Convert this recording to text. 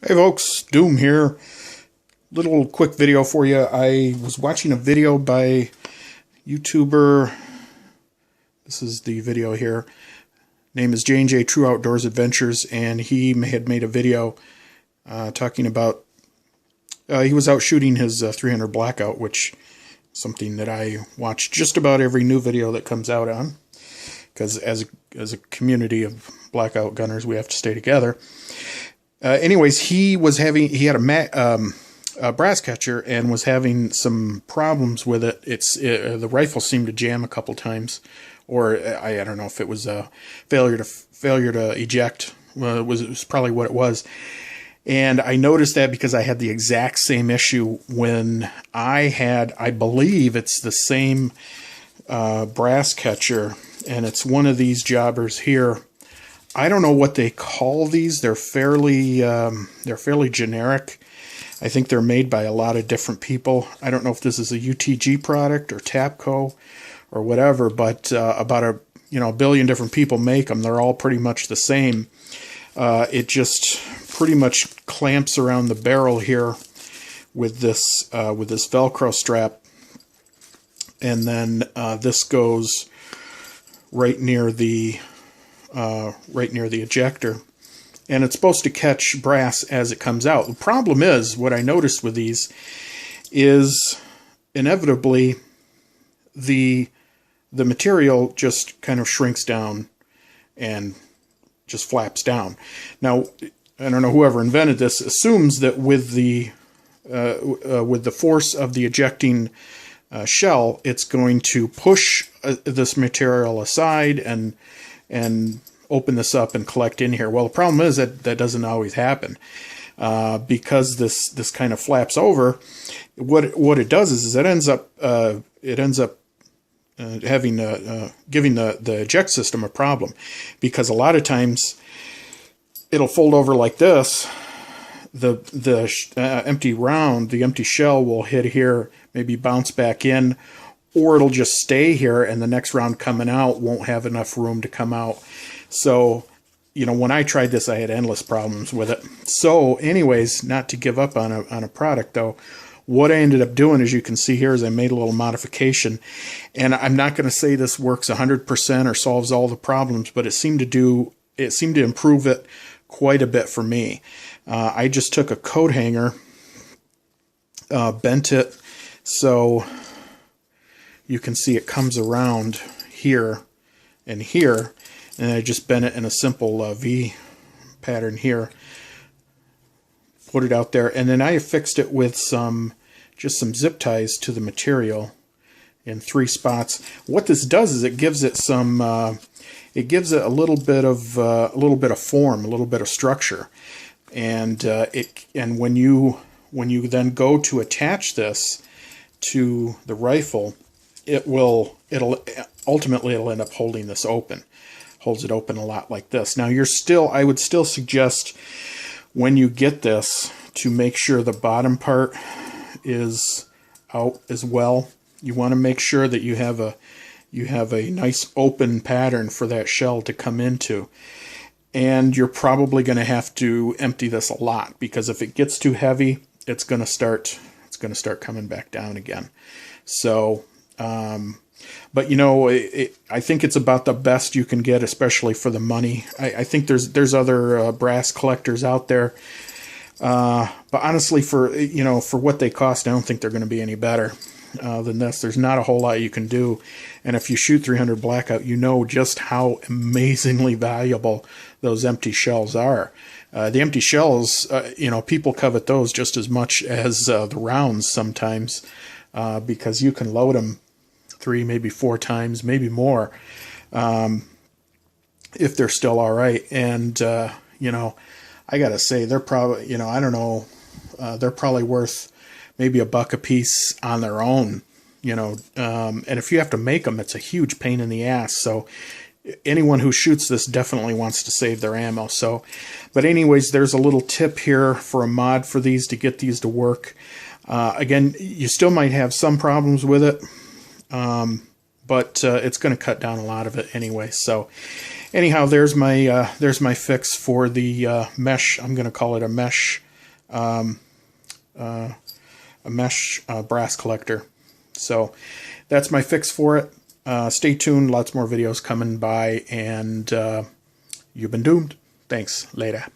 Hey folks, Doom here. Little quick video for you. I was watching a video by YouTuber. This is the video here. Name is J&J True Outdoors Adventures, and he had made a video talking about he was out shooting his 300 Blackout, which is something that I watch just about every new video that comes out on, because as a community of Blackout gunners, we have to stay together. Anyways, he had a brass catcher and was having some problems with it. The rifle seemed to jam a couple times, or I don't know if it was a failure to eject. It was probably what it was. And I noticed that because I had the exact same issue when I believe it's the same brass catcher, and it's one of these jobbers here. I don't know what they call these. They're fairly generic. I think they're made by a lot of different people. I don't know if this is a UTG product or Tapco or whatever, but about a billion different people make them. They're all pretty much the same. It just pretty much clamps around the barrel here with this Velcro strap, and then this goes right near the ejector, and it's supposed to catch brass as it comes out. The problem is, what I noticed with these is inevitably the material just kind of shrinks down and just flaps down. Now, I don't know, whoever invented this assumes that with the force of the ejecting shell, it's going to push this material aside and open this up and collect in here. Well, the problem is that doesn't always happen because this kind of flaps over. What it does is it ends up giving the eject system a problem, because a lot of times it'll fold over like this. The empty round, the empty shell will hit here, maybe bounce back in, or it'll just stay here, and the next round coming out won't have enough room to come out. So, when I tried this, I had endless problems with it. So, anyways, not to give up on a product, though, what I ended up doing, as you can see here, is I made a little modification. And I'm not going to say this works 100% or solves all the problems, but it seemed to improve it quite a bit for me. I just took a coat hanger, bent it so you can see it comes around here and here, and I just bent it in a simple V pattern here, put it out there, and then I fixed it with just some zip ties to the material in 3 spots. What this does is it gives it a little bit of form, a little bit of structure, and when you then go to attach this to the rifle, it'll ultimately end up holding this open. Holds it open a lot like this. Now I would still suggest, when you get this, to make sure the bottom part is out as well. You want to make sure that you have a nice open pattern for that shell to come into. And you're probably going to have to empty this a lot, because if it gets too heavy, it's going to start coming back down again. So but I think it's about the best you can get, especially for the money. I think there's other brass collectors out there, but honestly, for what they cost, I don't think they're going to be any better than this. There's not a whole lot you can do, and if you shoot 300 Blackout, you know just how amazingly valuable those empty shells are. The empty shells, people covet those just as much as the rounds sometimes, because you can load them 3, maybe 4 times, maybe more, if they're still all right. And I gotta say, they're probably, I don't know, they're probably worth maybe $1 a piece on their own, and if you have to make them, it's a huge pain in the ass. So anyone who shoots this definitely wants to save their ammo. So, but anyways, there's a little tip here for a mod for these, to get these to work. Again, you still might have some problems with it, but it's going to cut down a lot of it anyway. So anyhow, there's my fix for the mesh. I'm going to call it a mesh a mesh brass collector. So that's my fix for it. Stay tuned, lots more videos coming by, and you've been doomed. Thanks, later.